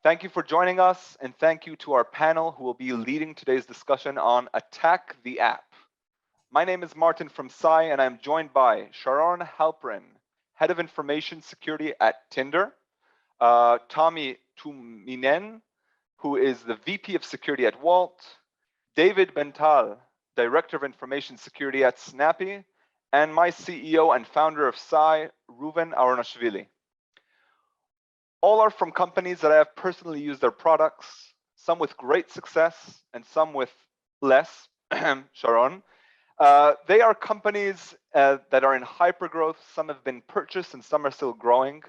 Thank you for joining us, and thank you to our panel who will be leading today's discussion on Attack the App. My name is Martin from Psy, and I'm joined by Sharon Halperin, Head of Information Security at Tinder, Tomi Tuominen, who is the VP of Security at Wolt, David Bental, Director of Information Security at Snappy, and my CEO and founder of Psy, Reuven Aronashvili. All are from companies that I have personally used their products, some with great success and some with less. Sharon. They are companies that are in hypergrowth. Some have been purchased and some are still growing.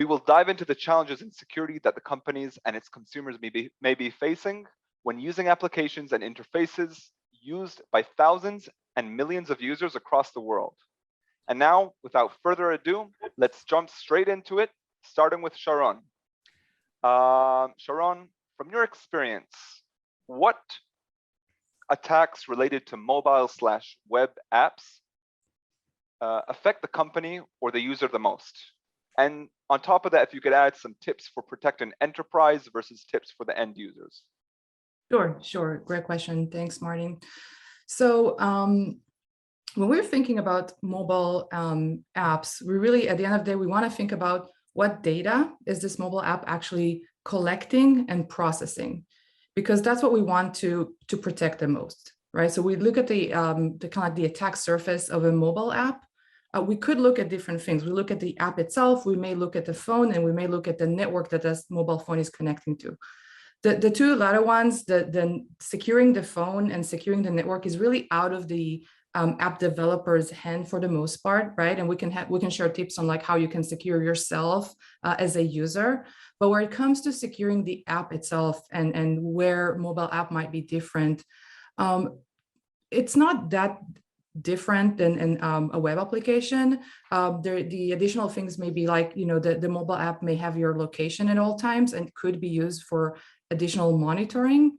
We will dive into the challenges in security that the companies and its consumers may be facing when using applications and interfaces used by thousands and millions of users across the world. And now, without further ado, let's jump straight into it, starting with Sharon. Sharon, from your experience, what attacks related to mobile/web apps affect the company or the user the most? And on top of that, if you could add some tips for protecting enterprise versus tips for the end users. Sure. Great question. Thanks, Martin. So when we're thinking about mobile apps, we really, at the end of the day, we want to think about what data is this mobile app actually collecting and processing, because that's what we want to protect the most, right? So we look at the kind of the attack surface of a mobile app. We could look at different things. We look at the app itself, we may look at the phone, and we may look at the network that this mobile phone is connecting to. The two latter ones, the securing the phone and securing the network is really out of the app developer's hand for the most part, right? And we can share tips on like how you can secure yourself as a user. But where it comes to securing the app itself and where mobile app might be different, it's not that different than a web application. The additional things may be like, the mobile app may have your location at all times and could be used for additional monitoring.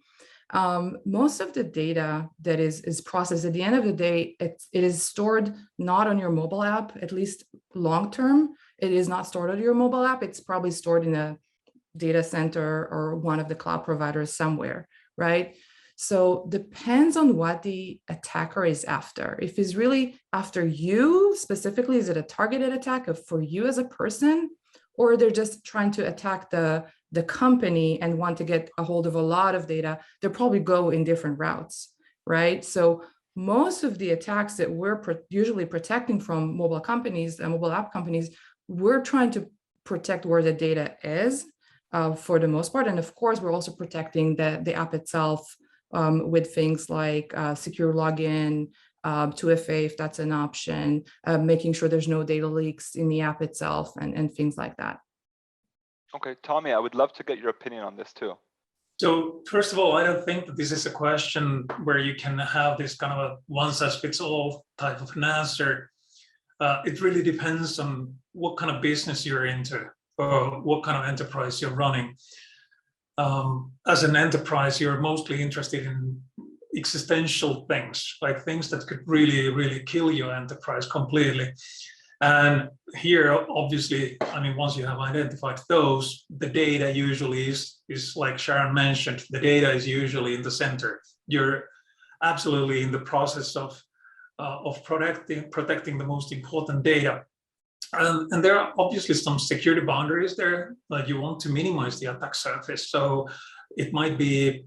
Most of the data that is processed at the end of the day, it is stored not on your mobile app, at least long term. It is not stored on your mobile app. It's probably stored in a data center or one of the cloud providers somewhere, right? So depends on what the attacker is after. If it's really after you specifically, is it a targeted attack for you as a person, or they're just trying to attack the company and want to get a hold of a lot of data, they'll probably go in different routes, right? So most of the attacks that we're usually protecting from mobile companies and mobile app companies, we're trying to protect where the data is for the most part. And of course, we're also protecting the app itself with things like secure login, 2FA if that's an option, making sure there's no data leaks in the app itself and things like that. Okay, Tomi, I would love to get your opinion on this too. So first of all, I don't think that this is a question where you can have this kind of a one-size-fits-all type of an answer. It really depends on what kind of business you're into or what kind of enterprise you're running. As an enterprise, you're mostly interested in existential things, like things that could really, really kill your enterprise completely. And here, obviously, I mean, once you have identified those, the data usually is like Sharon mentioned, the data is usually in the center. You're absolutely in the process of protecting the most important data. And there are obviously some security boundaries there, like you want to minimize the attack surface. So it might be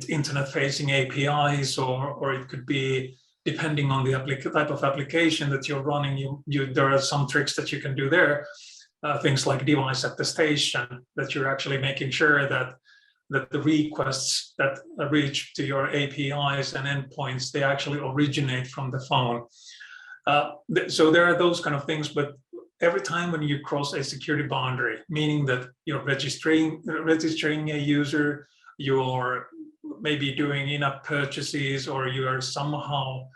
internet-facing APIs, or it could be, depending on the type of application that you're running, there are some tricks that you can do there. Things like device attestation, that you're actually making sure that the requests that reach to your APIs and endpoints, they actually originate from the phone. So there are those kind of things, but every time when you cross a security boundary, meaning that you're registering a user, you're maybe doing in-app purchases, or you are somehow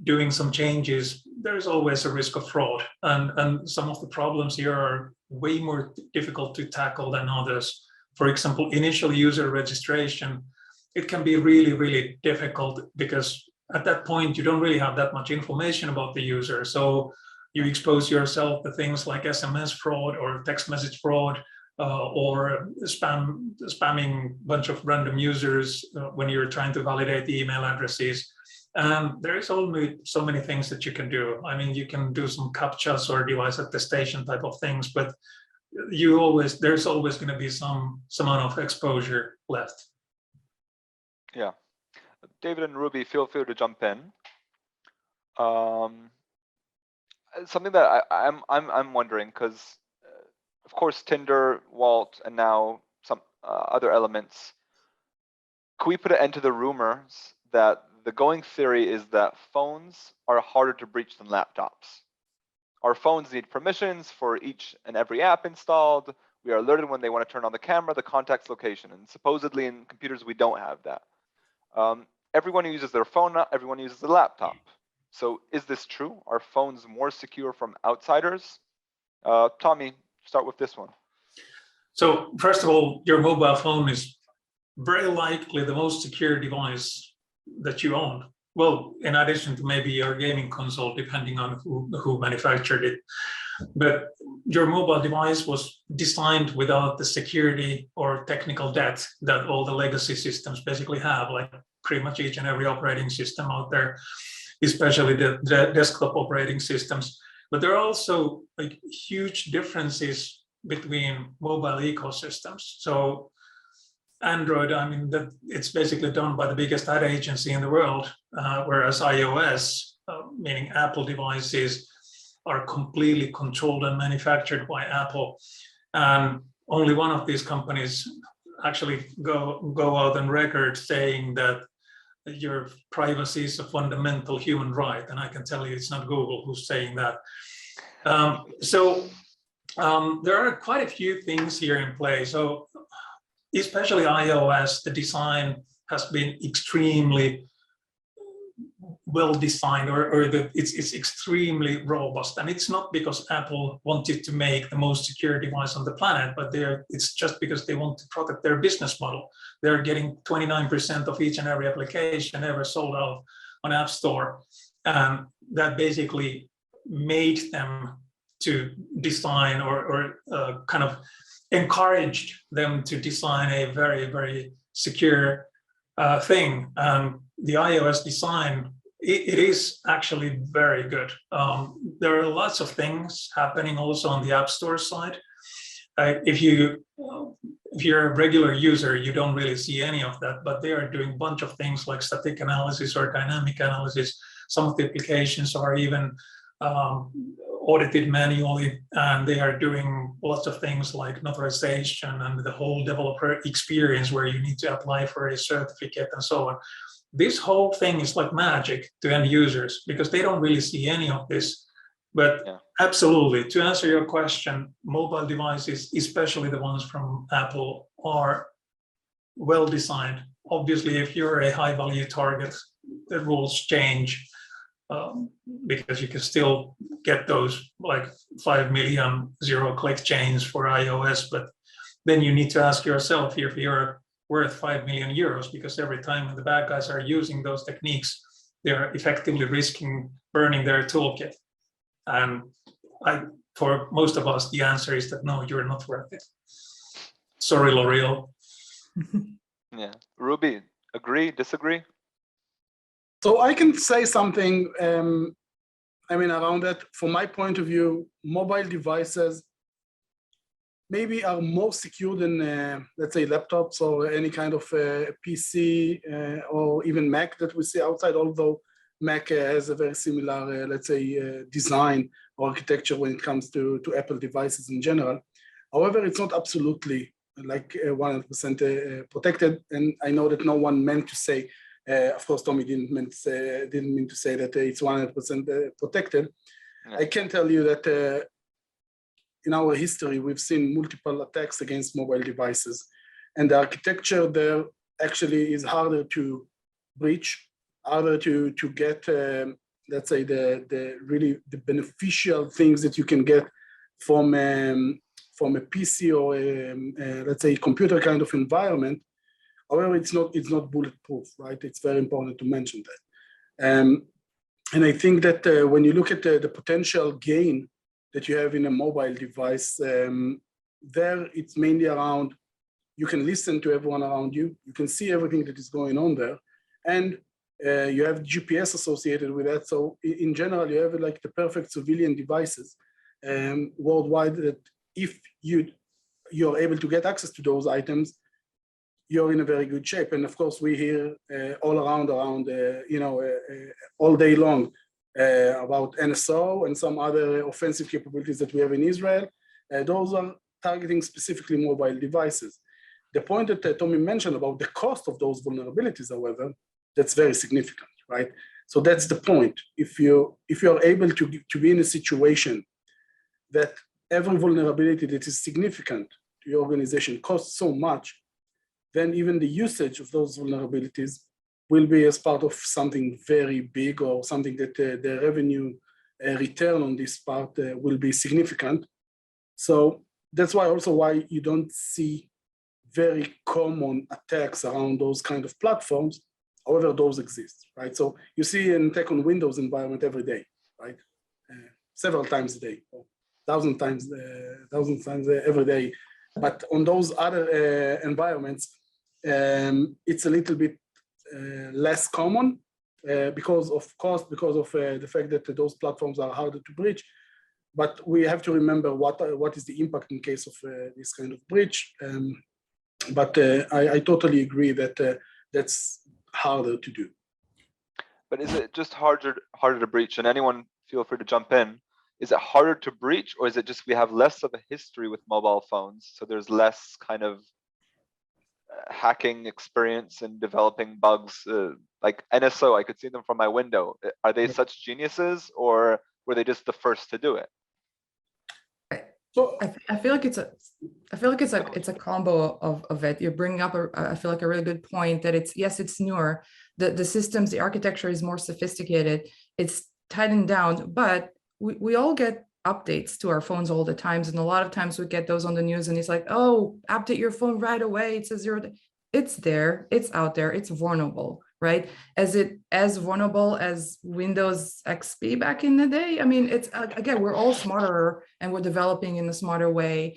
doing some changes, there's always a risk of fraud. And some of the problems here are way more difficult to tackle than others. For example, initial user registration, it can be really, really difficult because at that point, you don't really have that much information about the user. So you expose yourself to things like SMS fraud or text message fraud, or spamming a bunch of random users when you're trying to validate the email addresses. And there is only so many things that you can do. I mean, you can do some CAPTCHAs or device attestation type of things, but there's always going to be some amount of exposure left. Yeah, David and Ruby, feel free to jump in. Something that I'm wondering, because of course Tinder, Wolt, and now some other elements. Could we put an end to the rumors that the going theory is that phones are harder to breach than laptops? Our phones need permissions for each and every app installed. We are alerted when they want to turn on the camera, the contact's location, and supposedly in computers we don't have that. Everyone uses their phone, not everyone uses a laptop. So is this true? Are phones more secure from outsiders? Tomi, start with this one. So first of all, your mobile phone is very likely the most secure device that you own. Well, in addition to maybe your gaming console, depending on who manufactured it. But your mobile device was designed without the security or technical debt that all the legacy systems basically have, like pretty much each and every operating system out there, especially the desktop operating systems. But there are also like huge differences between mobile ecosystems. So Android, I mean, that it's basically done by the biggest ad agency in the world, whereas iOS, meaning Apple devices, are completely controlled and manufactured by Apple. And only one of these companies actually go out on record saying that your privacy is a fundamental human right. And I can tell you it's not Google who's saying that. There are quite a few things here in play. So especially iOS, the design has been extremely well designed, or it's extremely robust. And it's not because Apple wanted to make the most secure device on the planet, but it's just because they want to protect their business model. They're getting 29% of each and every application ever sold out on App Store. And that basically made them to design or kind of encouraged them to design a very, very secure thing. The iOS design, it is actually very good. There are lots of things happening also on the App Store side. If you're a regular user, you don't really see any of that, but they are doing a bunch of things like static analysis or dynamic analysis. Some of the applications are even audited manually, and they are doing lots of things like notarization and the whole developer experience where you need to apply for a certificate and so on. This whole thing is like magic to end users because they don't really see any of this. But yeah, absolutely, to answer your question, mobile devices, especially the ones from Apple, are well designed. Obviously, if you're a high value target, the rules change. Because you can still get those like 5 million zero-click chains for iOS, but then you need to ask yourself if you're worth 5 million euros, because every time the bad guys are using those techniques, they're effectively risking burning their toolkit. And for most of us, the answer is that no, you're not worth it. Sorry, L'Oreal. Yeah, Ruby, agree, disagree? So I can say something, around that. From my point of view, mobile devices maybe are more secure than, let's say, laptops or any kind of PC or even Mac that we see outside, although Mac has a very similar, let's say, design or architecture when it comes to Apple devices in general. However, it's not absolutely like 100% protected. And I know that no one meant to say, of course, Tomi didn't mean to say that it's 100% protected. Yeah. I can tell you that in our history, we've seen multiple attacks against mobile devices, and the architecture there actually is harder to breach, harder to get, let's say, the really beneficial things that you can get from a PC or let's say computer kind of environment. However, it's not bulletproof, right? It's very important to mention that. And I think that when you look at the potential gain that you have in a mobile device, there it's mainly around, you can listen to everyone around you, you can see everything that is going on there, and you have GPS associated with that. So in general, you have like the perfect civilian devices worldwide that if you're able to get access to those items, you're in a very good shape. And of course, we hear all around all day long about NSO and some other offensive capabilities that we have in Israel. Those are targeting specifically mobile devices. The point that Tomi mentioned about the cost of those vulnerabilities, however, that's very significant, right? So that's the point. If you're able to be in a situation that every vulnerability that is significant to your organization costs so much, then even the usage of those vulnerabilities will be as part of something very big, or something that the revenue return on this part will be significant. So that's why you don't see very common attacks around those kind of platforms. However, those exist, right? So you see an attack on Windows environment every day, right? Several times a day, or thousands times every day. But on those other environments, it's a little bit less common because of cost, because of the fact that those platforms are harder to breach. But we have to remember what is the impact in case of this kind of breach. But I totally agree that that's harder to do. But is it just harder to breach? And anyone feel free to jump in. Is it harder to breach, or is it just we have less of a history with mobile phones, so there's less kind of hacking experience and developing bugs? Like NSO, I could see them from my window. Are they such geniuses, or were they just the first to do it? So I feel like it's a combo of it. You're bringing up I feel like a really good point that it's newer. The systems, the architecture is more sophisticated. It's tightened down, but we all get updates to our phones all the times, and a lot of times we get those on the news, and it's like, oh, update your phone right away. It's a 0 day. It's there. It's out there. It's vulnerable, right? As vulnerable as Windows XP back in the day? I mean, it's again, we're all smarter and we're developing in a smarter way.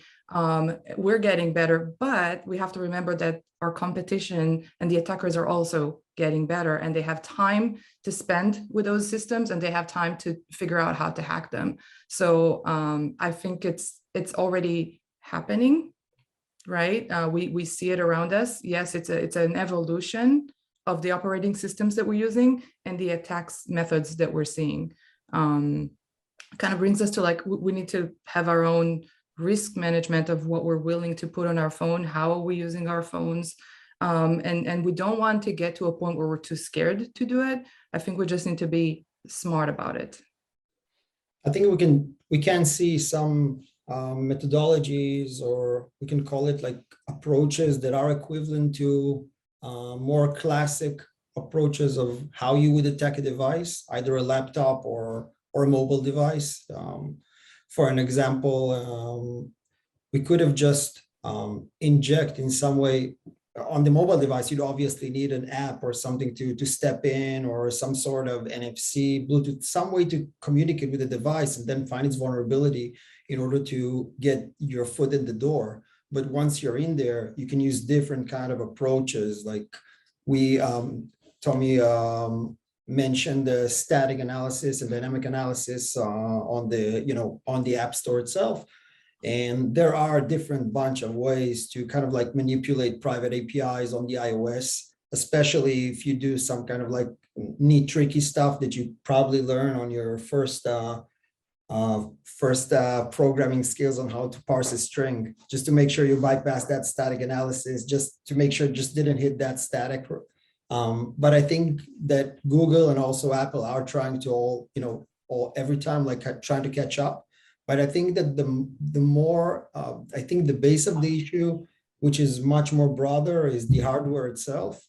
We're getting better, but we have to remember that our competition and the attackers are also getting better, and they have time to spend with those systems, and they have time to figure out how to hack them. So I think it's already happening, right? We see it around us. Yes, it's an evolution of the operating systems that we're using and the attacks methods that we're seeing. Kind of brings us to like, we need to have our own risk management of what we're willing to put on our phone. How are we using our phones? And we don't want to get to a point where we're too scared to do it. I think we just need to be smart about it. I think we can see some methodologies, or we can call it like approaches that are equivalent to more classic approaches of how you would attack a device, either a laptop or a mobile device. For an example, we could have just inject in some way on the mobile device. You'd obviously need an app or something to step in, or some sort of NFC, Bluetooth, some way to communicate with the device and then find its vulnerability in order to get your foot in the door. But once you're in there, you can use different kind of approaches. Like Tomi mentioned the static analysis and dynamic analysis on the App Store itself. And there are a different bunch of ways to kind of like manipulate private APIs on the iOS, especially if you do some kind of like neat, tricky stuff that you probably learn on your first programming skills on how to parse a string, just to make sure you bypass that static analysis, just to make sure it just didn't hit that static. But I think that Google and also Apple are trying to every time like trying to catch up. But I think that the more, I think the base of the issue, which is much more broader, is the hardware itself,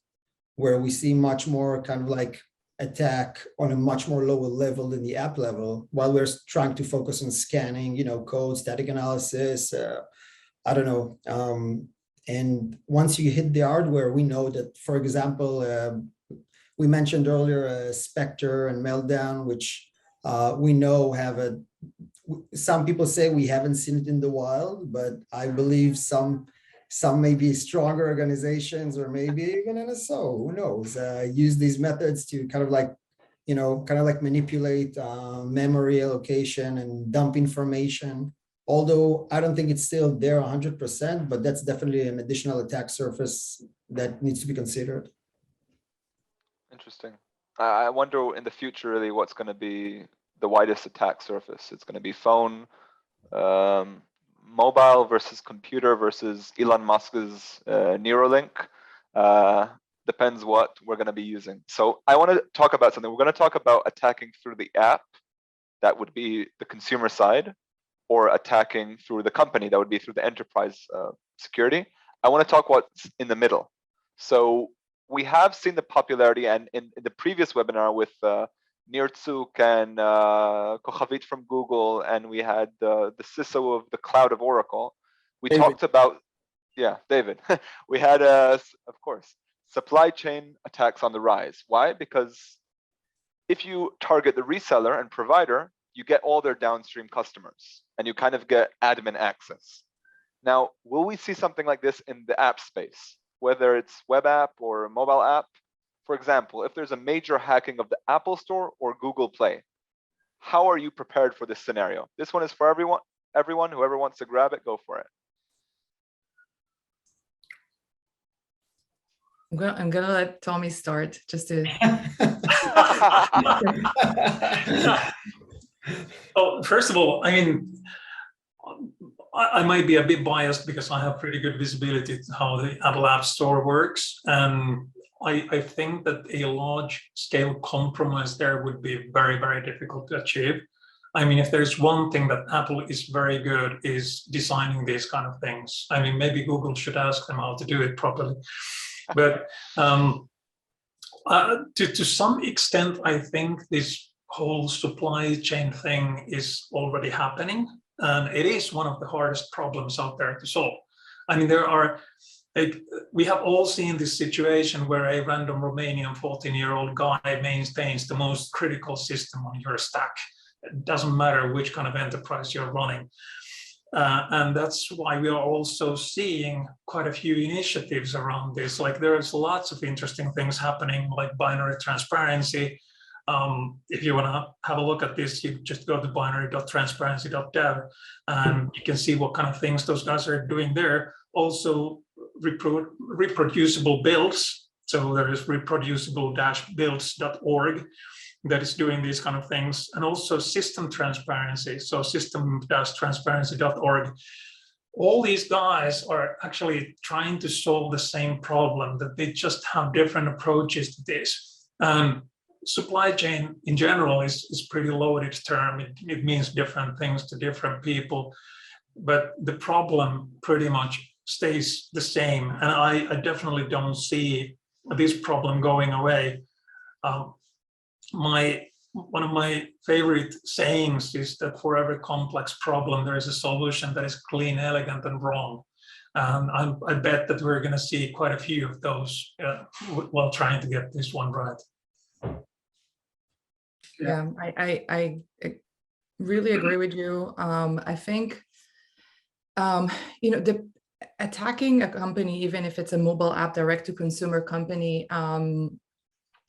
where we see much more kind of like attack on a much more lower level than the app level, while we're trying to focus on scanning, code, static analysis, I don't know. And once you hit the hardware, we know that, for example, we mentioned earlier Spectre and Meltdown, which we know have a, some people say we haven't seen it in the wild, but I believe some maybe stronger organizations or maybe even NSO, who knows, use these methods to kind of like, you know, kind of like manipulate memory allocation and dump information. Although I don't think it's still there 100%, but that's definitely an additional attack surface that needs to be considered. Interesting. I wonder in the future really what's going to be the widest attack surface. It's going to be phone, mobile versus computer versus Elon Musk's Neuralink. Depends what we're going to be using. So I want to talk about something. We're going to talk about attacking through the app. That would be the consumer side, or attacking through the company. That would be through the enterprise security. I want to talk what's in the middle. So we have seen the popularity, and in the previous webinar with Nir Tsuk and Kochavit from Google, and we had the CISO of the cloud of Oracle. We talked about, yeah, David. We had, of course, supply chain attacks on the rise. Why? Because if you target the reseller and provider, you get all their downstream customers, and you kind of get admin access. Now, will we see something like this in the app space, whether it's web app or mobile app? For example, if there's a major hacking of the Apple Store or Google Play, how are you prepared for this scenario? This one is for everyone. Whoever wants to grab it, go for it. I'm gonna let Tomi start just to. Oh, first of all, I mean, I might be a bit biased because I have pretty good visibility to how the Apple App Store works. And I think that a large scale compromise there would be very, very difficult to achieve. I mean, if there's one thing that Apple is very good is designing these kind of things. I mean, maybe Google should ask them how to do it properly. But to some extent, I think this whole supply chain thing is already happening. And it is one of the hardest problems out there to solve. I mean, there are, we have all seen this situation where a random Romanian 14-year-old guy maintains the most critical system on your stack. It doesn't matter which kind of enterprise you're running. And that's why we are also seeing quite a few initiatives around this. Like there's lots of interesting things happening, like binary transparency. If you want to have a look at this, you just go to binary.transparency.dev and you can see what kind of things those guys are doing there. Also, reproducible builds. So there is reproducible-builds.org that is doing these kind of things, and also system transparency. So system-transparency.org. All these guys are actually trying to solve the same problem, that they just have different approaches to this. Supply chain in general is pretty loaded term. It means different things to different people, but the problem pretty much stays the same. And I definitely don't see this problem going away. One of my favorite sayings is that for every complex problem, there is a solution that is clean, elegant, and wrong. I bet that we're going to see quite a few of those while trying to get this one right. Yeah, I really agree with you. I think, you know, the attacking a company, even if it's a mobile app direct to consumer company,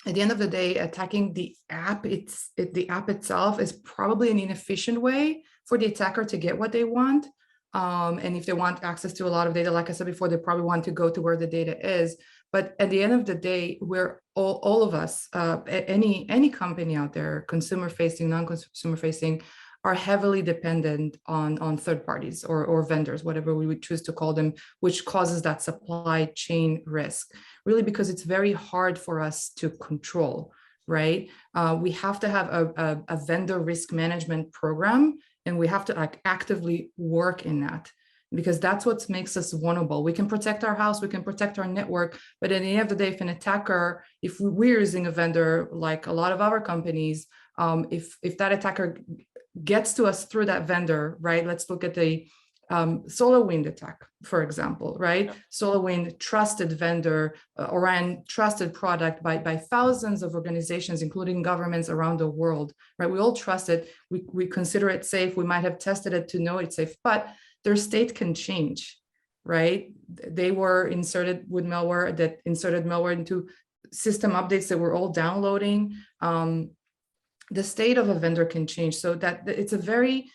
at the end of the day, attacking the app, the app itself is probably an inefficient way for the attacker to get what they want. And if they want access to a lot of data, like I said before, they probably want to go to where the data is. But at the end of the day, we're all of us, any company out there, consumer facing, non-consumer facing, are heavily dependent on third parties or vendors, whatever we would choose to call them, which causes that supply chain risk, really, because it's very hard for us to control, right? We have to have a vendor risk management program, and we have to actively work in that, because that's what makes us vulnerable. We can protect our house, we can protect our network, but at the end of the day, if an attacker, if we're using a vendor like a lot of our companies, if that attacker gets to us through that vendor, right? Let's look at the SolarWind attack, for example, right? Yeah. SolarWind, trusted vendor, or ran trusted product by thousands of organizations, including governments around the world, right? We all trust it. We consider it safe. We might have tested it to know it's safe, but their state can change, right? They were inserted with malware that inserted malware into system updates that we're all downloading. The state of a vendor can change, so that it's a very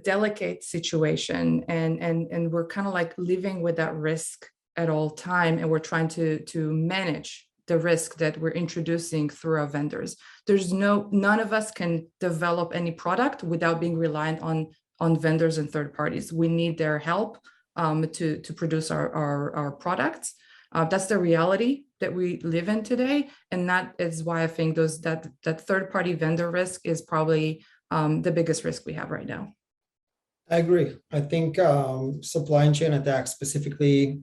delicate situation, and we're kind of like living with that risk at all time, and we're trying to manage the risk that we're introducing through our vendors. There's none of us can develop any product without being reliant on vendors and third parties. We need their help to produce our products. That's the reality that we live in today, and that is why I think that third-party vendor risk is probably the biggest risk we have right now. I agree. I think supply chain attacks specifically,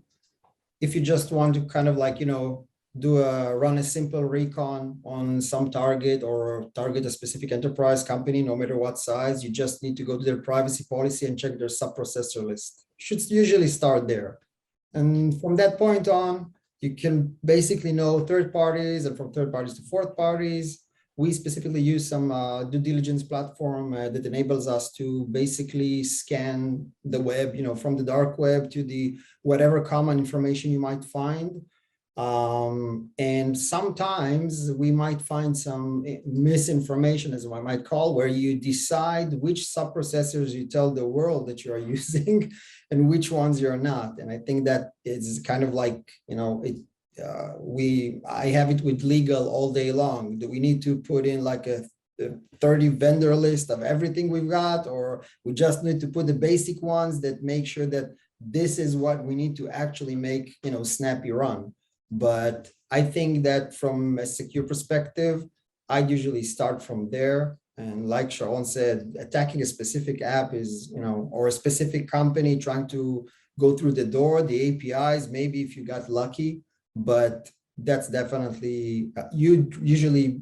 if you just want to kind of like, run a simple recon on some target or target a specific enterprise company, no matter what size, you just need to go to their privacy policy and check their sub-processor list. Should usually start there. And from that point on, you can basically know third parties, and from third parties to fourth parties. We specifically use some due diligence platform that enables us to basically scan the web, from the dark web to the whatever common information you might find. And sometimes we might find some misinformation, as I might call, where you decide which sub-processors you tell the world that you are using and which ones you're not. And I think that is kind of like, I have it with legal all day long. Do we need to put in like a 30 vendor list of everything we've got, or we just need to put the basic ones that make sure that this is what we need to actually make, Snappy run? But I think that from a secure perspective, I usually start from there. And like Sharon said, attacking a specific app is, or a specific company trying to go through the door, the APIs, maybe if you got lucky, but that's definitely, you'd usually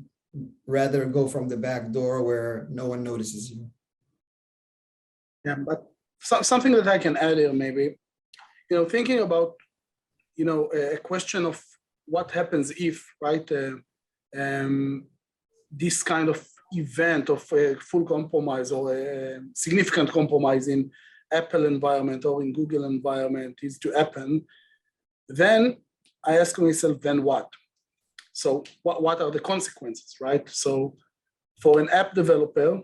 rather go from the back door where no one notices you. Yeah, but something that I can add here, maybe, thinking about, a question of what happens if, right, this kind of event of a full compromise or a significant compromise in Apple environment or in Google environment is to happen, then I ask myself, then what? So what are the consequences, right? So for an app developer,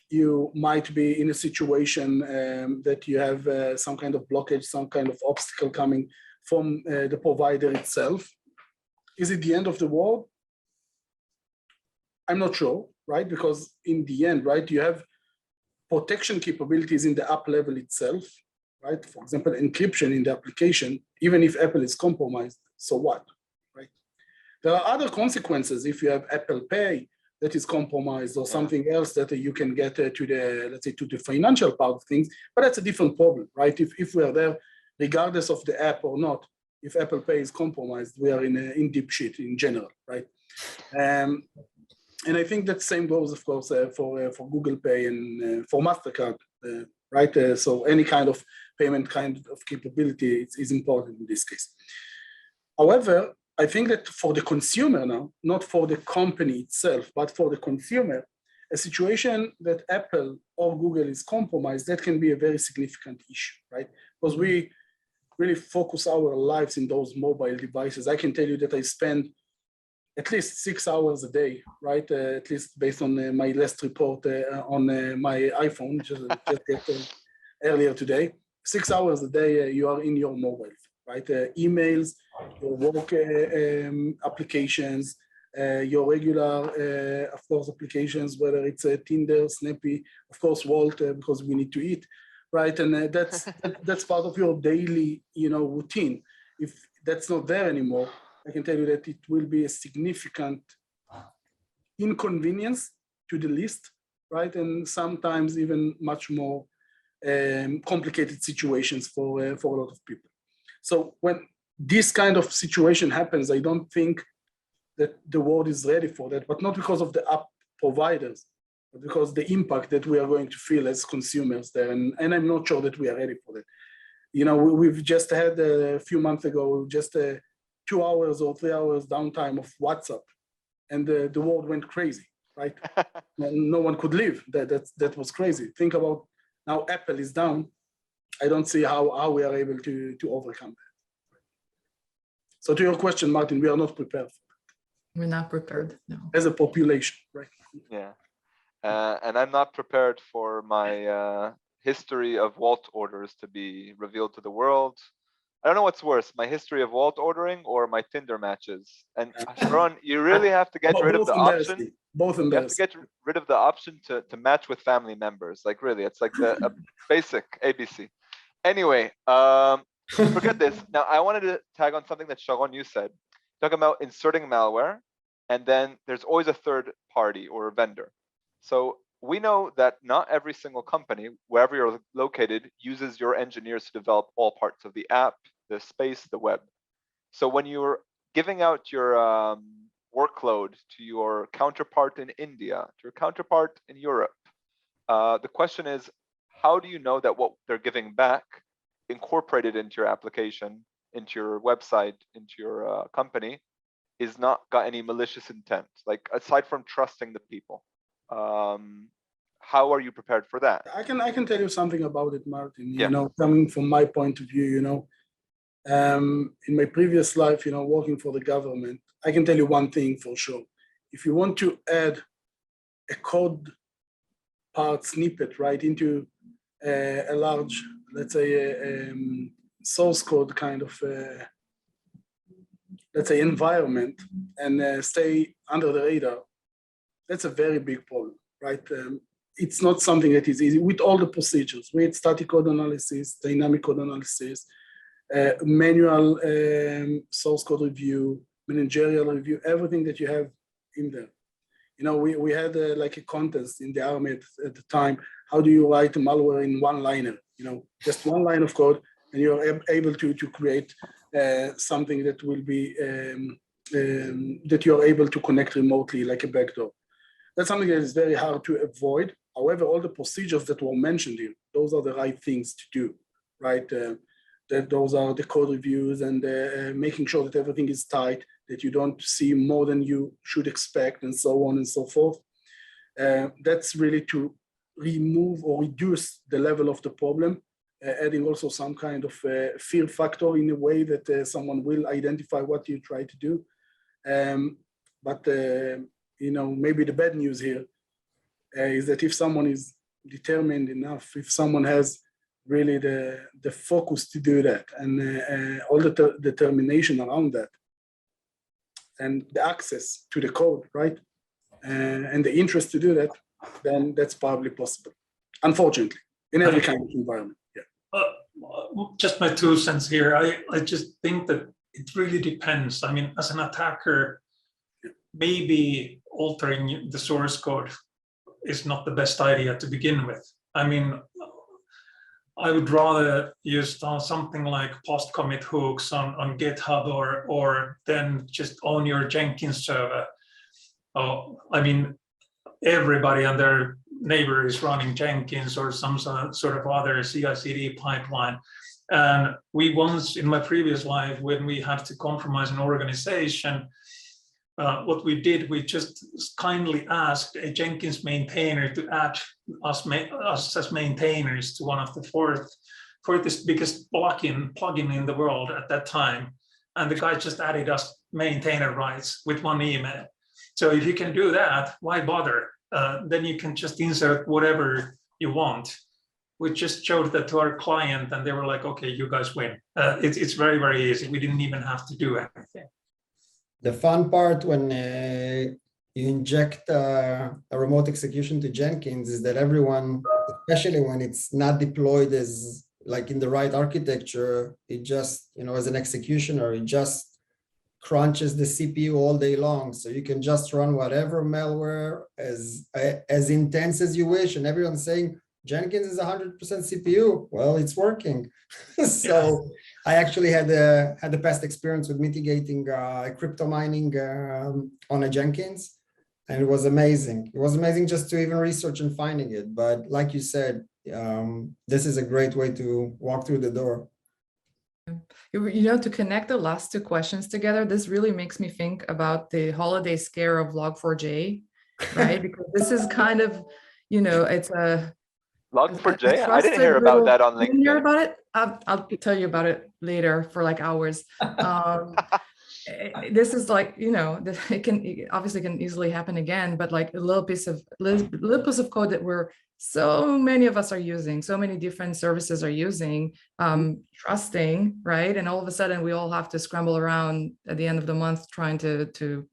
you might be in a situation that you have some kind of blockage, some kind of obstacle coming from the provider itself. Is it the end of the world? I'm not sure, right? Because in the end, right, you have protection capabilities in the app level itself, right? For example, encryption in the application, even if Apple is compromised, so what, right? There are other consequences if you have Apple Pay that is compromised or something else that you can get to the, let's say, to the financial part of things, but that's a different problem, right? If we are there, regardless of the app or not, if Apple Pay is compromised, we are in deep shit in general, right? And I think that same goes, of course, for Google Pay and for MasterCard, right? So any kind of payment kind of capability is important in this case. However, I think that for the consumer now, not for the company itself, but for the consumer, a situation that Apple or Google is compromised, that can be a very significant issue, right? Because we really focus our lives in those mobile devices. I can tell you that I spend at least 6 hours a day, right? At least based on my last report on my iPhone, just earlier today. 6 hours a day you are in your mobile, right? Emails, your work applications, your regular, of course, applications, whether it's Tinder, Snappy, of course, Wolt, because we need to eat, right? And that's part of your daily, routine. If that's not there anymore, I can tell you that it will be a significant inconvenience to the list, right? And sometimes even much more complicated situations for a lot of people. So when this kind of situation happens, I don't think that the world is ready for that, but not because of the app providers, but because the impact that we are going to feel as consumers there, and I'm not sure that we are ready for that. You know, we've just had a few months ago, just 2 hours or 3 hours downtime of WhatsApp, and the world went crazy, right? No one could live. That was crazy. Think about now Apple is down. I don't see how we are able to overcome that. So to your question, Martin, we are not prepared. We're not prepared, no. As a population, right? Yeah. And I'm not prepared for my history of Wolt orders to be revealed to the world. I don't know what's worse, my history of Wolt ordering or my Tinder matches. And Sharon, you really have to get rid of the option. Both You have to get rid of the option to match with family members. Like really, it's like a basic ABC. Anyway, forget this. Now, I wanted to tag on something that Sharon, you said, talking about inserting malware, and then there's always a third party or a vendor. So we know that not every single company, wherever you're located, uses your engineers to develop all parts of the app, the space, the web. So when you're giving out your workload to your counterpart in India, to your counterpart in Europe, the question is, how do you know that what they're giving back incorporated into your application, into your website, into your company, is not got any malicious intent? Like aside from trusting the people, how are you prepared for that? I can tell you something about it, Martin. Yeah. You know, coming from my point of view, you know, in my previous life, you know, working for the government, I can tell you one thing for sure. If you want to add a code part snippet right into a large, let's say, source code kind of, let's say, environment, and stay under the radar, that's a very big problem, right? It's not something that is easy with all the procedures, with static code analysis, dynamic code analysis, manual source code review, managerial review, everything that you have in there. You know, we had like a contest in the army at the time. How do you write malware in one-liner? You know, just one line of code, and you're able to create something that will be that you're able to connect remotely, like a backdoor. That's something that is very hard to avoid. However, all the procedures that were mentioned here, those are the right things to do, right? That those are the code reviews and making sure that everything is tight, that you don't see more than you should expect, and so on and so forth. That's really to remove or reduce the level of the problem, adding also some kind of fear factor in a way that someone will identify what you try to do. But you know, maybe the bad news here is that if someone is determined enough, if someone has really the focus to do that, and all the determination around that, and the access to the code, right, and the interest to do that, then that's probably possible, unfortunately, in every kind of environment. Yeah. Just my 2 cents here. I just think that it really depends. I mean, as an attacker, maybe altering the source code is not the best idea to begin with. I mean, I would rather use something like post commit hooks on GitHub, or then just own your Jenkins server. I mean, everybody and their neighbor is running Jenkins or some sort of other CI/CD pipeline. And we once, in my previous life, when we had to compromise an organization, what we did, we just kindly asked a Jenkins maintainer to add us as maintainers to one of the fourth biggest plugin in the world at that time. And the guy just added us maintainer rights with one email. So if you can do that, why bother? Then you can just insert whatever you want. We just showed that to our client, and they were like, okay, you guys win. It's very, very easy. We didn't even have to do anything. The fun part when you inject a remote execution to Jenkins is that everyone, especially when it's not deployed as like in the right architecture, it just, you know, as an executioner, it just crunches the CPU all day long. So you can just run whatever malware as intense as you wish. And everyone's saying, Jenkins is 100% CPU. Well, it's working. So I actually had the past experience with mitigating crypto mining on a Jenkins. and it was amazing. It was amazing just to even research and finding it. But like you said, this is a great way to walk through the door. You know, to connect the last two questions together, this really makes me think about the holiday scare of Log4j, right? Because this is kind of, you know, it's a Log4j? I trusted didn't hear about that on You didn't hear LinkedIn. about it? I'll tell you about it later for like hours. This is like, you know, it obviously can easily happen again, but like a little piece of code that we're so many of us are using, so many different services are using, trusting, right? And all of a sudden we all have to scramble around at the end of the month trying to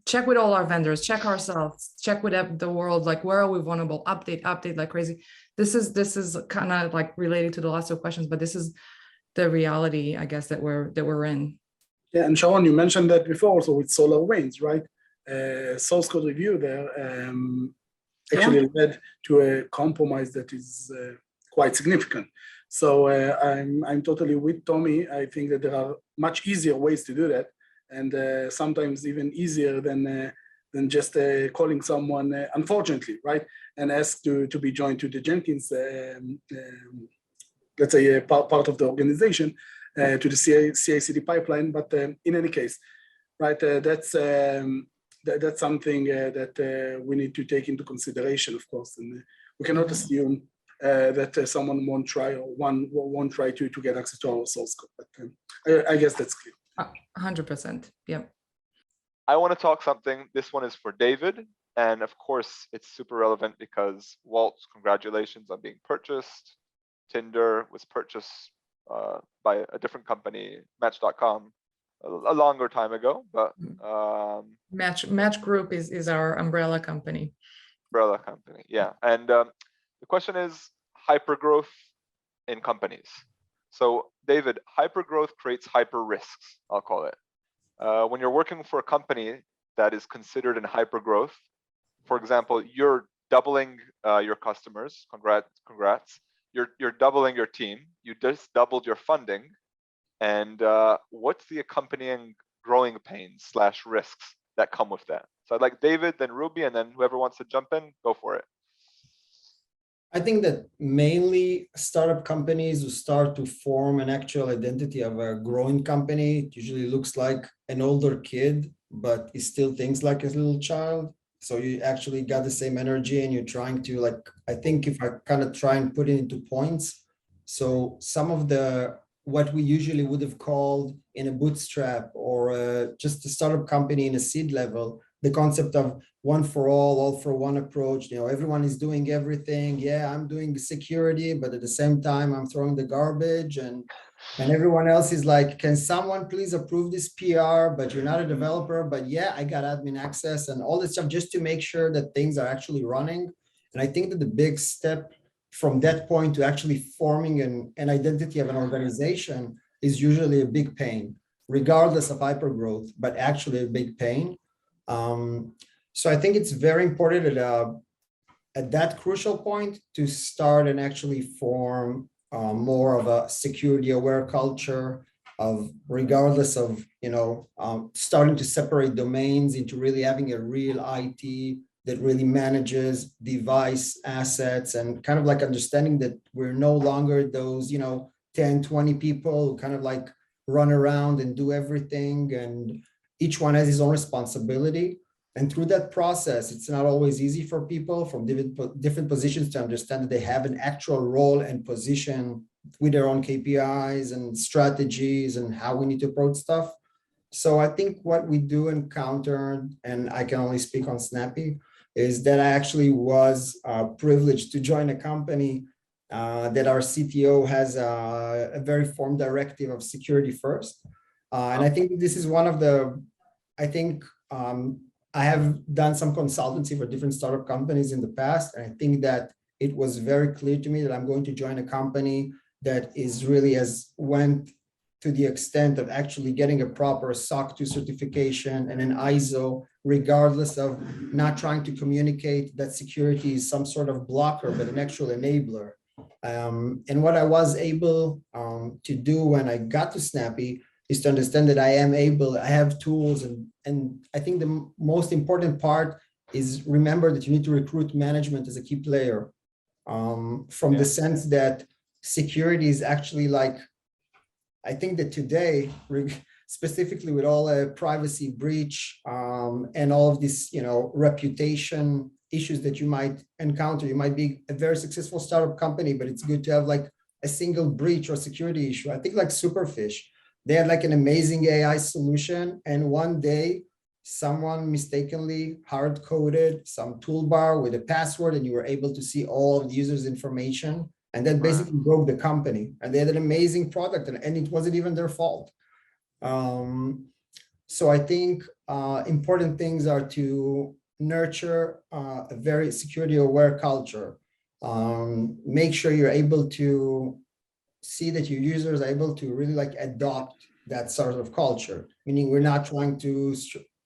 check with all our vendors, check ourselves, check with the world, like where are we vulnerable, update like crazy. This is kind of like related to the last two questions, but this is the reality, I guess, that we're in. Yeah, and Sharon, you mentioned that before, also with SolarWinds, right? Source code review there actually led to a compromise that is quite significant. So I'm totally with Tomi. I think that there are much easier ways to do that, and sometimes even easier than just calling someone, unfortunately, right? And ask to be joined to the Jenkins, let's say, part of the organization, to the CI/CD pipeline. But in any case, right, that's something that we need to take into consideration, of course, and we cannot assume that someone won't try to get access to our source code. But I guess that's clear. 100%. Yeah. I want to talk something. This one is for David. And of course, it's super relevant because Wolt, congratulations on being purchased. Tinder was purchased by a different company, Match.com, a longer time ago. But Match Group is our umbrella company. Umbrella company, yeah. And the question is hypergrowth in companies. So David, hypergrowth creates hyper risks, I'll call it. When you're working for a company that is considered in hypergrowth, for example, you're doubling your customers, congrats. You're doubling your team, you just doubled your funding. And what's the accompanying growing pains / risks that come with that? So I'd like David, then Ruby, and then whoever wants to jump in, go for it. I think that mainly startup companies who start to form an actual identity of a growing company, it usually looks like an older kid, but it still thinks like a little child. So you actually got the same energy and you're trying to, like, I think if I kind of try and put it into points. So some of what we usually would have called in a bootstrap or just a startup company in a seed level, the concept of one for all for one approach, you know, everyone is doing everything. Yeah, I'm doing security, but at the same time, I'm throwing the garbage and everyone else is like, can someone please approve this PR? But you're not a developer, but yeah, I got admin access and all this stuff just to make sure that things are actually running. And I think that the big step from that point to actually forming an identity of an organization is usually a big pain, regardless of hypergrowth, but actually a big pain. So I think it's very important at that crucial point to start and actually form more of a security aware culture of, regardless of, you know, starting to separate domains into really having a real IT that really manages device assets and kind of like understanding that we're no longer those, you know, 10, 20 people who kind of like run around and do everything, and each one has his own responsibility. And through that process, it's not always easy for people from different positions to understand that they have an actual role and position with their own KPIs and strategies and how we need to approach stuff. So I think what we do encounter, and I can only speak on Snappy, is that I actually was privileged to join a company that our CTO has a very firm directive of security first. And I think this is one of the, I have done some consultancy for different startup companies in the past, and I think that it was very clear to me that I'm going to join a company that is really went to the extent of actually getting a proper SOC 2 certification and an ISO, regardless of not trying to communicate that security is some sort of blocker, but an actual enabler. And what I was able to do when I got to Snappy is to understand that I have tools, and I think the most important part is remember that you need to recruit management as a key player, from the sense that security is actually like, I think that today, specifically with all privacy breach and all of this, reputation issues that you might encounter, you might be a very successful startup company, but it's good to have like a single breach or security issue. I think like Superfish, they had like an amazing AI solution, and one day someone mistakenly hard-coded some toolbar with a password, and you were able to see all of the user's information, and that basically broke the company. And they had an amazing product, and it wasn't even their fault. So I think important things are to nurture a very security-aware culture. Make sure you're able to see that your users are able to really like adopt that sort of culture, meaning we're not trying to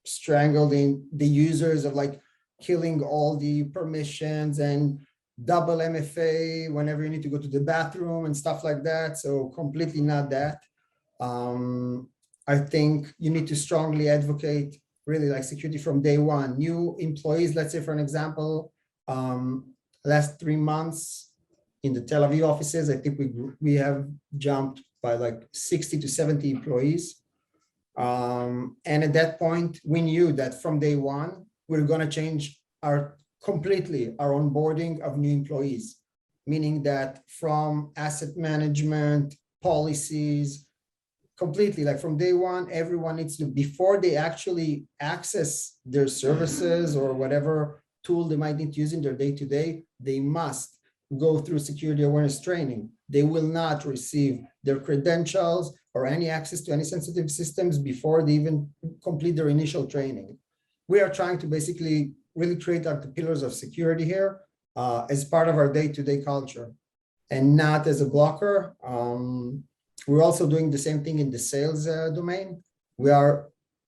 strangle the users of like killing all the permissions and double MFA whenever you need to go to the bathroom and stuff like that. So completely not that. I think you need to strongly advocate really like security from day one. New employees, let's say for an example, last 3 months in the Tel Aviv offices, I think we have jumped by like 60 to 70 employees. And at that point, we knew that from day one, we're going to change completely our onboarding of new employees, meaning that from asset management, policies, completely like from day one, everyone needs to, before they actually access their services or whatever tool they might need to use in their day-to-day, they must go through security awareness training. They will not receive their credentials or any access to any sensitive systems before they even complete their initial training. We are trying to basically really create the pillars of security here as part of our day-to-day culture and not as a blocker. We're also doing the same thing in the sales domain. We're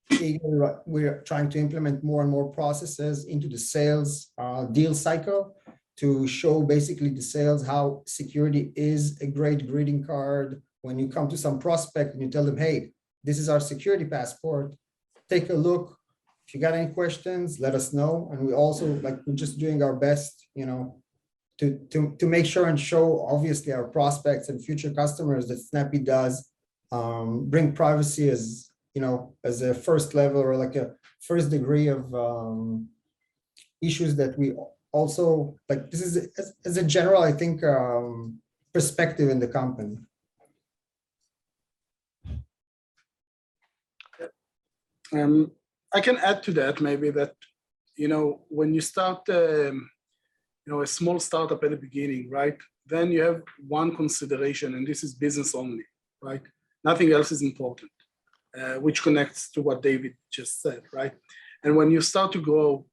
trying to implement more and more processes into the sales deal cycle to show basically the sales how security is a great greeting card. When you come to some prospect and you tell them, hey, this is our security passport, take a look. If you got any questions, let us know. And we also we're just doing our best, to make sure and show obviously our prospects and future customers that Snappy does bring privacy as, as a first level or like a first degree of issues that we also like. This is as a general, I think, perspective in the company. I can add to that maybe that, when you start, a small startup at the beginning, right? Then you have one consideration, and this is business only, right? Nothing else is important, which connects to what David just said, right? And when you start to grow,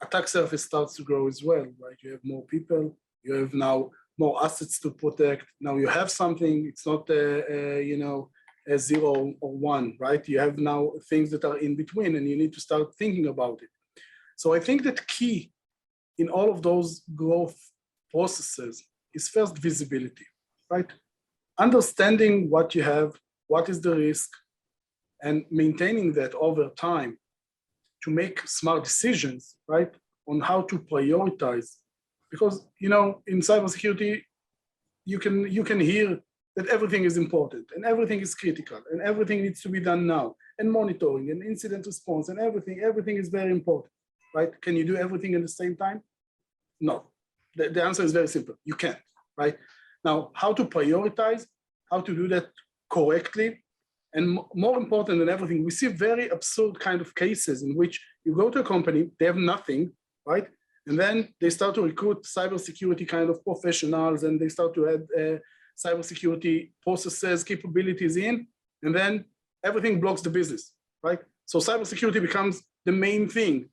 attack surface starts to grow as well, right? You have more people, you have now more assets to protect. Now you have something, it's not, a 0 or 1, right? You have now things that are in between, and you need to start thinking about it. So I think that key in all of those growth processes is first visibility, right? Understanding what you have, what is the risk, and maintaining that over time to make smart decisions, right? On how to prioritize. Because, in cybersecurity, you can hear that everything is important and everything is critical and everything needs to be done now, and monitoring and incident response and everything is very important, right? Can you do everything at the same time? No, the answer is very simple. You can't, right? Now, how to prioritize, how to do that correctly, and more important than everything, we see very absurd kind of cases in which you go to a company, they have nothing, right? And then they start to recruit cybersecurity kind of professionals, and they start to add cybersecurity processes, capabilities in, and then everything blocks the business, right? So cybersecurity becomes the main thing,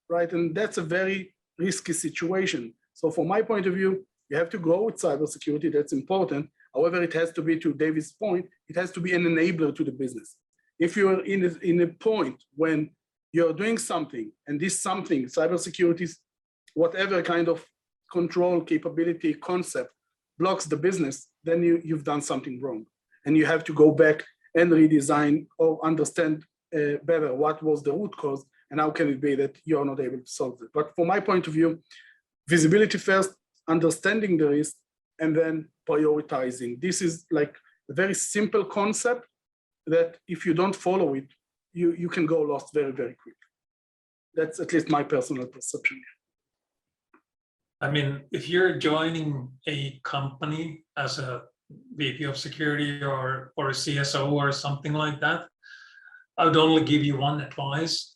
right? And that's a very risky situation. So from my point of view, you have to grow with cybersecurity, that's important. However, it has to be, to David's point, it has to be an enabler to the business. If you're in a point when you're doing something, and this something, cybersecurity, whatever kind of control capability concept blocks the business, then you've done something wrong. And you have to go back and redesign or understand better what was the root cause and how can it be that you're not able to solve it? But from my point of view, visibility first, understanding the risk, and then prioritizing. This is like a very simple concept that if you don't follow it, you can go lost very, very quickly. That's at least my personal perception. I mean, if you're joining a company as a VP of security or a CSO or something like that, I would only give you one advice.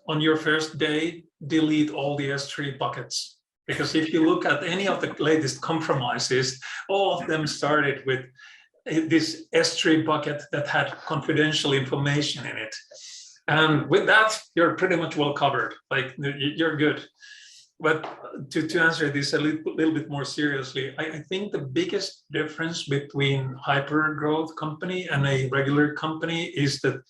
On your first day, delete all the S3 buckets. Because if you look at any of the latest compromises, all of them started with this S3 bucket that had confidential information in it. And with that, you're pretty much well covered, like you're good. But to answer this a little bit more seriously, I think the biggest difference between hyper growth company and a regular company is that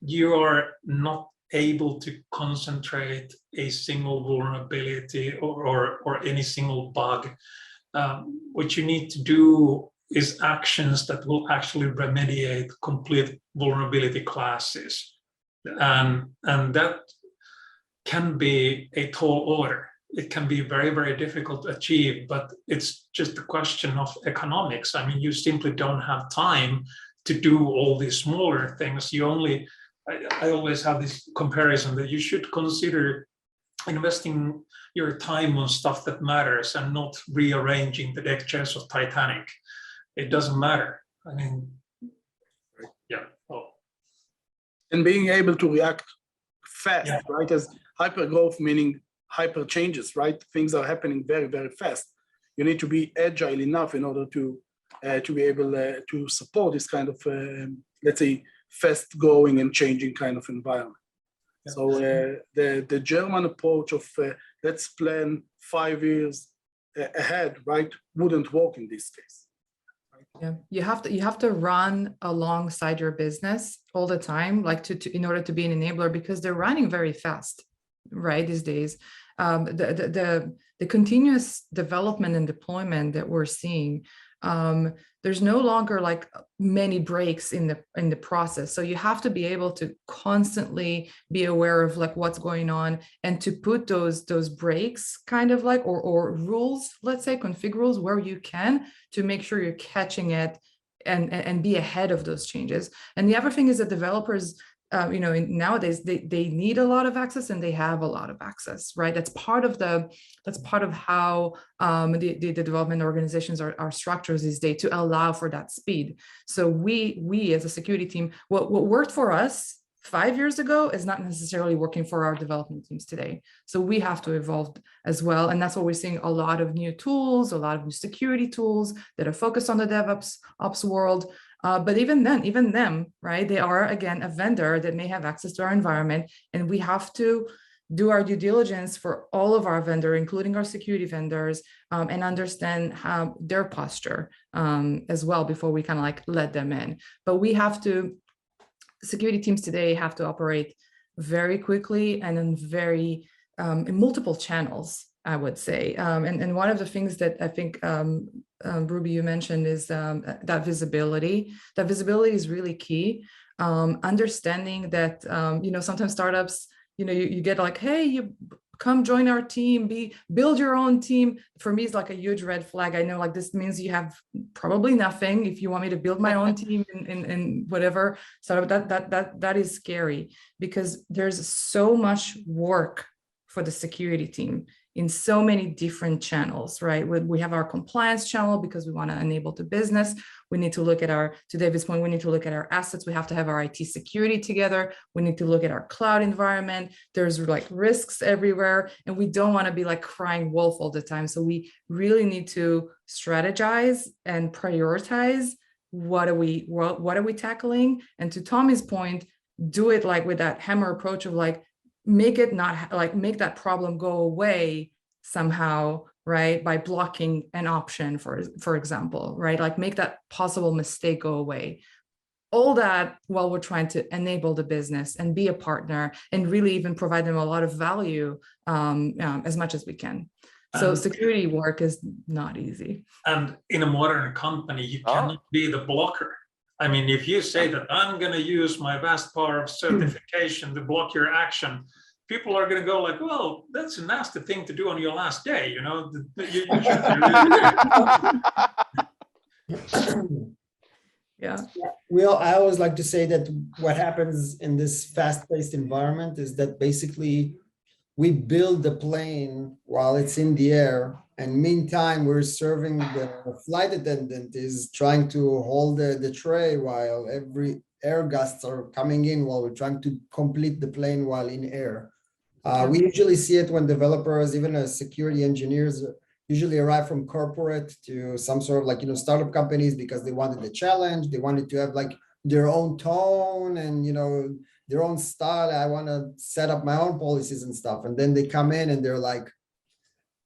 you are not able to concentrate a single vulnerability or any single bug. What you need to do is actions that will actually remediate complete vulnerability classes. And that can be a tall order. It can be very, very difficult to achieve, but it's just a question of economics. I mean, you simply don't have time to do all these smaller things. I always have this comparison that you should consider investing your time on stuff that matters and not rearranging the deck chairs of Titanic. It doesn't matter. I mean, yeah. Oh. And being able to react fast, yeah. Right? As hyper growth, meaning hyper changes, right? Things are happening very, very fast. You need to be agile enough in order to be able to support this kind of, let's say, fast growing and changing kind of environment. Yeah. So the German approach of let's plan 5 years ahead, right, wouldn't work in this case. Right? Yeah, you have to run alongside your business all the time, like in order to be an enabler, because they're running very fast, right, these days. The continuous development and deployment that we're seeing, there's no longer like many breaks in the process. So you have to be able to constantly be aware of like what's going on and to put those breaks kind of like or rules, let's say config rules where you can, to make sure you're catching it and be ahead of those changes. And the other thing is that developers, nowadays they need a lot of access and they have a lot of access, right? That's part of how the development organizations are structured these days, to allow for that speed. So we as a security team, what worked for us 5 years ago is not necessarily working for our development teams today. So we have to evolve as well. And that's what we're seeing, a lot of new tools, a lot of new security tools that are focused on the DevOps ops world. But even them, right? They are, again, a vendor that may have access to our environment, and we have to do our due diligence for all of our vendors, including our security vendors, and understand how their posture as well before we kind of like let them in. But security teams today have to operate very quickly and in multiple channels, I would say. And one of the things that I think, Ruby, you mentioned is that visibility. That visibility is really key. Understanding that, sometimes startups, you get like, hey, you come join our team, build your own team. For me, it's like a huge red flag. I know like this means you have probably nothing if you want me to build my own team in whatever. So that is scary, because there's so much work for the security team in so many different channels, right? We have our compliance channel because we want to enable the business. We need to look at to David's point, we need to look at our assets. We have to have our IT security together. We need to look at our cloud environment. There's like risks everywhere, and we don't want to be like crying wolf all the time. So we really need to strategize and prioritize what are we tackling? And to Tomi's point, do it like with that hammer approach of like, make that problem go away somehow, right? By blocking an option, for example, right? Like make that possible mistake go away. All that while we're trying to enable the business and be a partner and really even provide them a lot of value as much as we can. So security work is not easy. And in a modern company, you cannot be the blocker. I mean, if you say that I'm going to use my vast power of certification to block your action, people are going to go like, well, that's a nasty thing to do on your last day. You know, you should be really Yeah. Well, I always like to say that what happens in this fast-paced environment is that basically we build the plane while it's in the air, and meantime we're serving the flight attendant is trying to hold the tray while every air gusts are coming in while we're trying to complete the plane while in air. We usually see it when developers, even as security engineers, usually arrive from corporate to some sort of like, startup companies because they wanted a challenge. They wanted to have like their own tone and, their own style. I want to set up my own policies and stuff. And then they come in and they're like,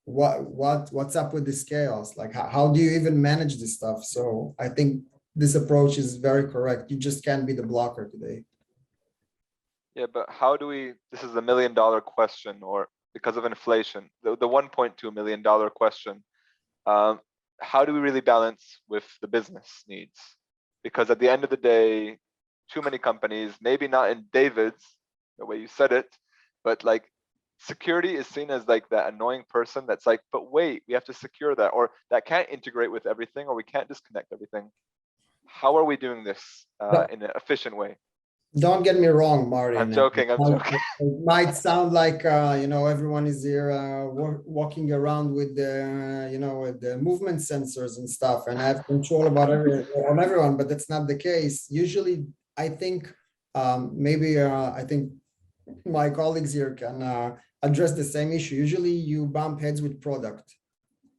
what's up with this chaos? Like, how do you even manage this stuff? So I think this approach is very correct. You just can't be the blocker today. Yeah, but how do we, this is the $1 million question, or because of inflation, the $1.2 million question. How do we really balance with the business needs? Because at the end of the day, too many companies, maybe not in David's, the way you said it, but like security is seen as like that annoying person that's like, but wait, we have to secure that, or that can't integrate with everything, or we can't disconnect everything. How are we doing this in an efficient way? Don't get me wrong, Martin. I'm joking. I'm joking. It might sound like everyone is here walking around with the movement sensors and stuff, and I have control about everyone, but that's not the case. Usually, I think I think my colleagues here can address the same issue. Usually, you bump heads with product.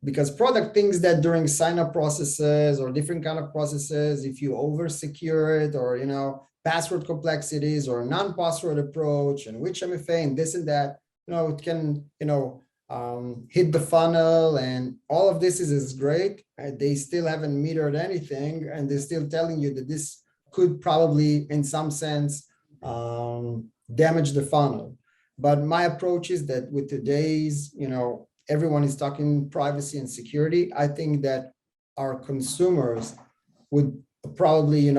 Because product thinks that during sign-up processes or different kind of processes, if you over-secure it or, password complexities or non-password approach and which MFA and this and that, it can, hit the funnel, and all of this is great. They still haven't metered anything, and they're still telling you that this could probably, in some sense, damage the funnel. But my approach is that with today's, everyone is talking privacy and security. I think that our consumers would probably,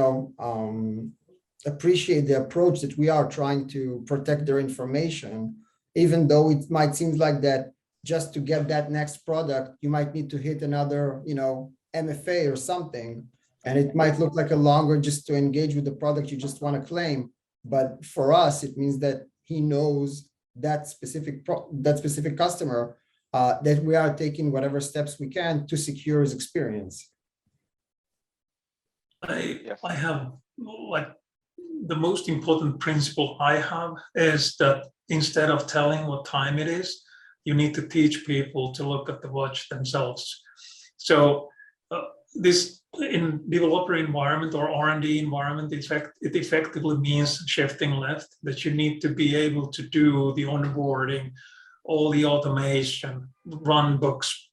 appreciate the approach that we are trying to protect their information, even though it might seem like that just to get that next product, you might need to hit another, MFA or something. And it might look like a longer just to engage with the product you just want to claim. But for us, it means that he knows that specific customer, that we are taking whatever steps we can to secure his experience. I have like the most important principle I have is that instead of telling what time it is, you need to teach people to look at the watch themselves. So this in developer environment or R&D environment, it effectively means shifting left, that you need to be able to do the onboarding, all the automation, run books,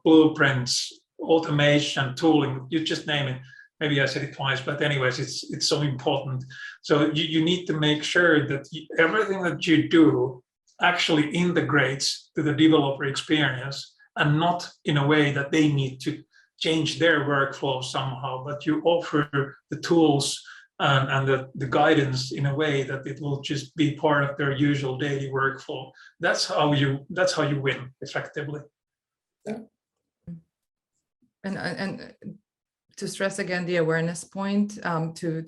blueprints, automation, tooling, you just name it. Maybe I said it twice, but anyways, it's so important. So you need to make sure that everything that you do actually integrates to the developer experience, and not in a way that they need to change their workflow somehow, but you offer the tools and the guidance in a way that it will just be part of their usual daily workflow. That's how you win effectively. Yeah. And to stress again the awareness point, to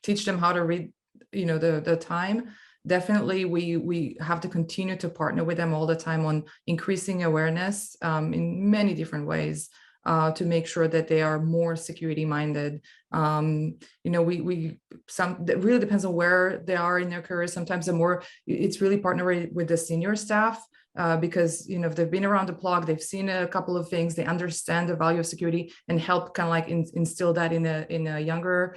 teach them how to read, the time. Definitely, we have to continue to partner with them all the time on increasing awareness in many different ways. To make sure that they are more security minded. That really depends on where they are in their career. Sometimes it's really partnering with the senior staff because, if they've been around the block, they've seen a couple of things, they understand the value of security, and help kind of like instill that in a younger,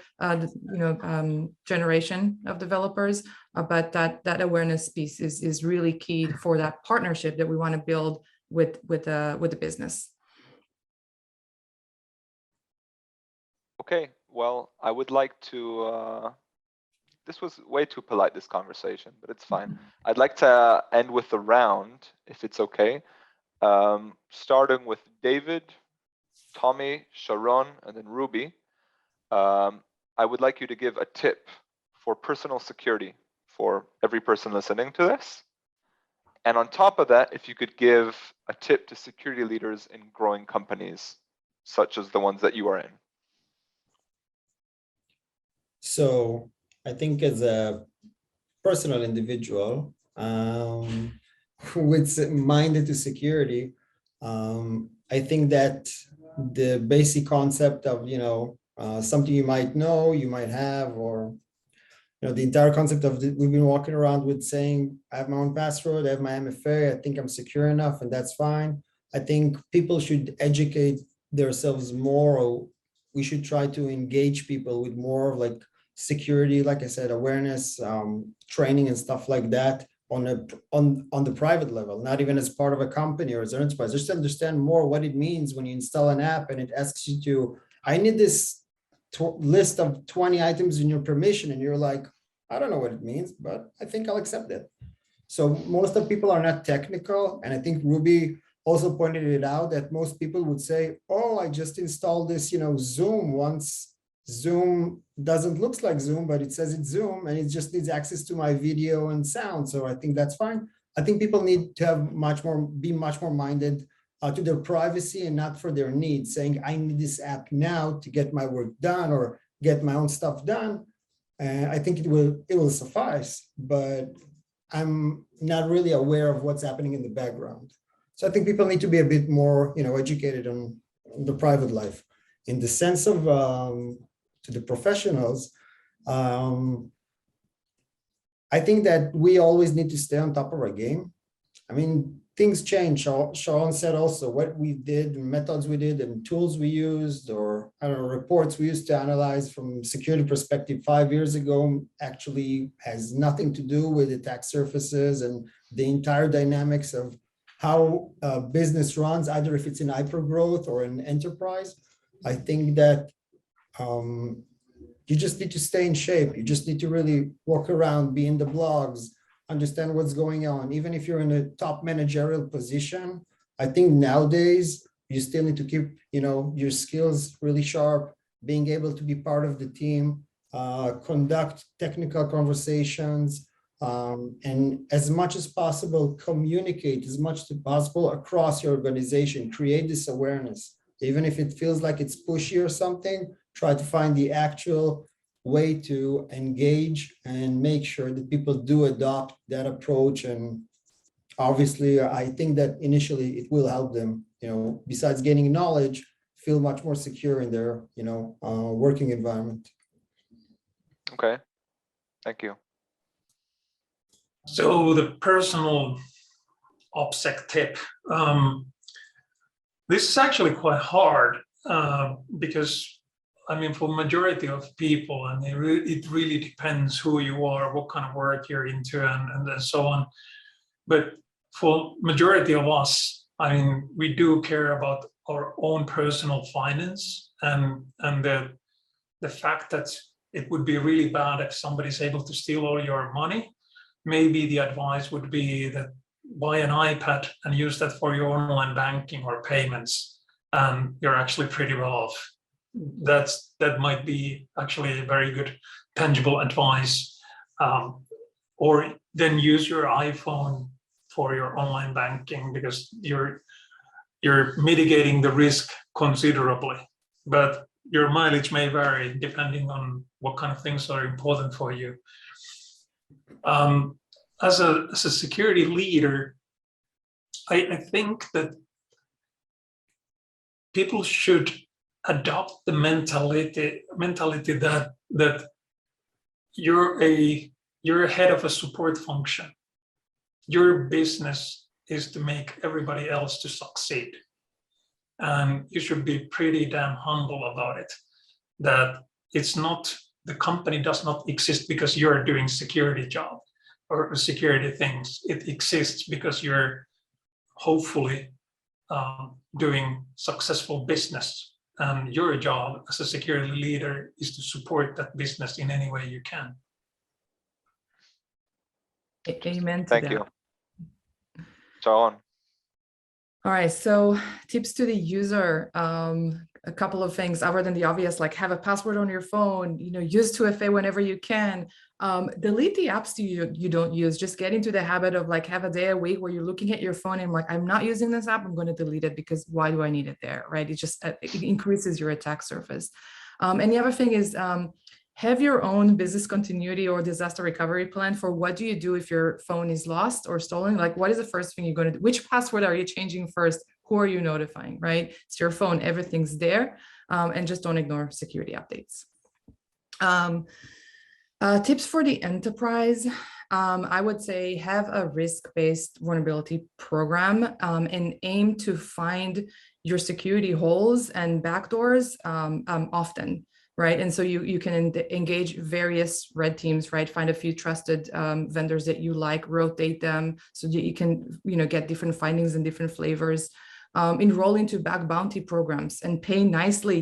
generation of developers. But that awareness piece is really key for that partnership that we want to build with the business. Okay, well, I would like to, this was way too polite, this conversation, but it's fine. I'd like to end with a round, if it's okay. Starting with David, Tomi, Sharon, and then Ruby. I would like you to give a tip for personal security for every person listening to this. And on top of that, if you could give a tip to security leaders in growing companies, such as the ones that you are in. So I think as a personal individual who is minded to security, I think that the basic concept of, something you might know, you might have, or the entire concept of we've been walking around with saying, I have my own password, I have my MFA, I think I'm secure enough, and that's fine. I think people should educate themselves more, or we should try to engage people with more of like security, like I said, awareness, training and stuff like that on the private level, not even as part of a company or as an enterprise. Just understand more what it means when you install an app and it asks you to, I need this list of 20 items in your permission, and you're like, I don't know what it means, but I think I'll accept it. So most of people are not technical, and I think Ruby also pointed it out that most people would say, oh, I just installed this, Zoom once. Zoom doesn't look like Zoom, but it says it's Zoom, and it just needs access to my video and sound. So I think that's fine. I think people need to have be much more minded to their privacy and not for their needs, saying I need this app now to get my work done or get my own stuff done. I think it will suffice, but I'm not really aware of what's happening in the background. So I think people need to be a bit more, educated on the private life. In the sense of to the professionals, I think that we always need to stay on top of our game. I mean, things change. Sharon said also what we did, methods we did, and tools we used, or I don't know, reports we used to analyze from security perspective 5 years ago actually has nothing to do with attack surfaces and the entire dynamics of how business runs, either if it's in hypergrowth or in enterprise. I think that you just need to stay in shape. You just need to really walk around, be in the blogs, understand what's going on. Even if you're in a top managerial position, I think nowadays you still need to keep, your skills really sharp, being able to be part of the team, conduct technical conversations, and as much as possible, communicate as much as possible across your organization, create this awareness. Even if it feels like it's pushy or something, try to find the actual way to engage and make sure that people do adopt that approach. And obviously, I think that initially it will help them, besides gaining knowledge, feel much more secure in their, working environment. Okay, thank you. So the personal OPSEC tip, this is actually quite hard because for majority of people, and it really depends who you are, what kind of work you're into, and so on. But for majority of us, we do care about our own personal finance, and the fact that it would be really bad if somebody's able to steal all your money. Maybe the advice would be that buy an iPad and use that for your online banking or payments, and you're actually pretty well off. That might be actually a very good tangible advice. Or then use your iPhone for your online banking, because you're mitigating the risk considerably. But your mileage may vary depending on what kind of things are important for you. As a security leader, I think that people should adopt the mentality that you're a head of a support function. Your business is to make everybody else to succeed. And you should be pretty damn humble about it, that it's not, the company does not exist because you're doing security job or security things. It exists because you're hopefully doing successful business. And your job as a security leader is to support that business in any way you can. Amen to Thank that. you. Sharon. All right, so tips to the user. a couple of things other than the obvious, like have a password on your phone, use 2FA whenever you can. Delete the apps you don't use. Just get into the habit of like have a day a week where you're looking at your phone and like, I'm not using this app, I'm going to delete it because why do I need it there, right? It just it increases your attack surface. And the other thing is have your own business continuity or disaster recovery plan for what do you do if your phone is lost or stolen? Like what is the first thing you're going to do? Which password are you changing first? Who are you notifying, right? It's your phone, everything's there. And just don't ignore security updates. Tips for the enterprise. I would say have a risk-based vulnerability program and aim to find your security holes and backdoors often, right? And so you can engage various red teams, right? Find a few trusted vendors that you like, rotate them so that you can get different findings and different flavors. Enroll into bug bounty programs and pay nicely.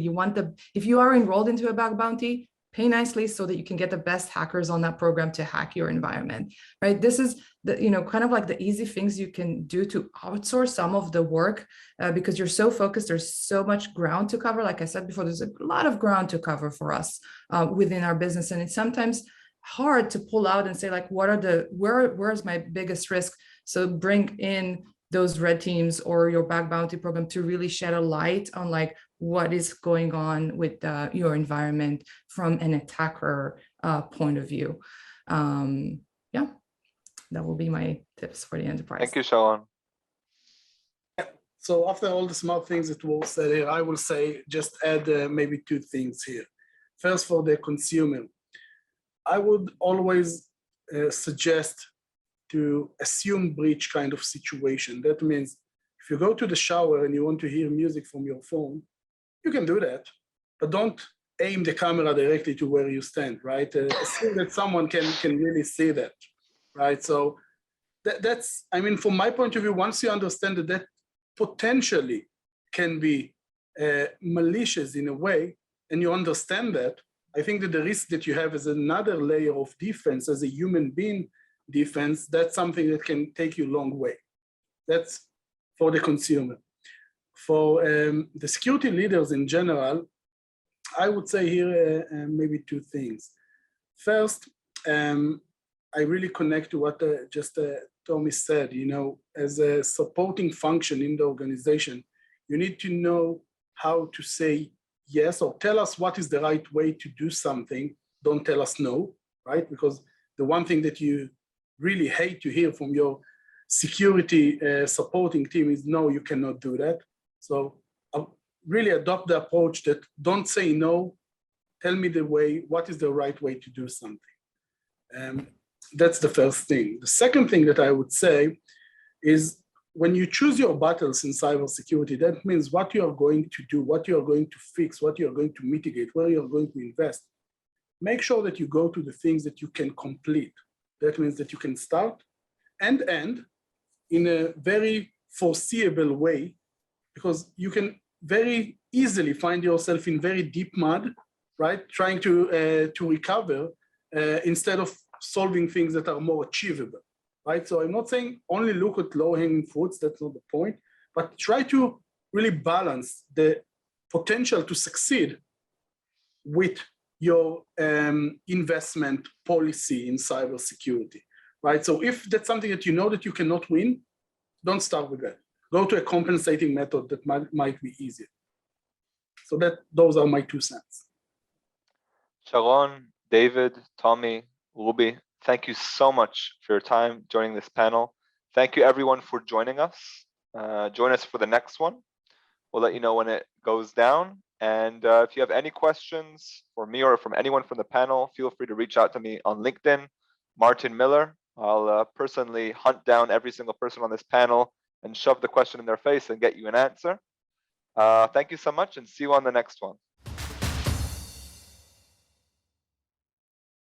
If you are enrolled into a bug bounty, pay nicely so that you can get the best hackers on that program to hack your environment, right? This is the, kind of like the easy things you can do to outsource some of the work because you're so focused, there's so much ground to cover. Like I said before, there's a lot of ground to cover for us within our business. And it's sometimes hard to pull out and say like, where's my biggest risk? So bring in those red teams or your bug bounty program to really shed a light on like what is going on with your environment from an attacker point of view. Yeah, that will be my tips for the enterprise. Thank you, Sharon. So after all the smart things that were said here, I will say just add maybe two things here. First, for the consumer, I would always suggest to assume breach kind of situation. That means if you go to the shower and you want to hear music from your phone, you can do that, but don't aim the camera directly to where you stand, right? Assume that someone can really see that, right? So that's, I mean, from my point of view, once you understand that that potentially can be malicious in a way, and you understand that, I think that the risk that you have is another layer of defense as a human being defense. That's something that can take you a long way. That's for the consumer. For the security leaders in general, I would say here maybe two things. First, I really connect to what just Tomi said, as a supporting function in the organization, you need to know how to say yes or tell us what is the right way to do something. Don't tell us no, right? Because the one thing that you really hate to hear from your security supporting team is no, you cannot do that. So really adopt the approach that don't say no, tell me the way, what is the right way to do something. That's the first thing. The second thing that I would say is when you choose your battles in cybersecurity, that means what you are going to do, what you are going to fix, what you are going to mitigate, where you are going to invest. Make sure that you go to the things that you can complete. That means that you can start and end in a very foreseeable way, because you can very easily find yourself in very deep mud, right? Trying to recover instead of solving things that are more achievable, right? So I'm not saying only look at low-hanging fruits, that's not the point, but try to really balance the potential to succeed with your investment policy in cybersecurity, right? So if that's something that you know that you cannot win, don't start with that. Go to a compensating method that might be easier. So those are my 2 cents. Sharon, David, Tomi, Ruby, thank you so much for your time joining this panel. Thank you everyone for joining us. Join us for the next one. We'll let you know when it goes down. And if you have any questions for me or from anyone from the panel, feel free to reach out to me on LinkedIn, Martin Miller. I'll personally hunt down every single person on this panel and shove the question in their face and get you an answer. Thank you so much and see you on the next one.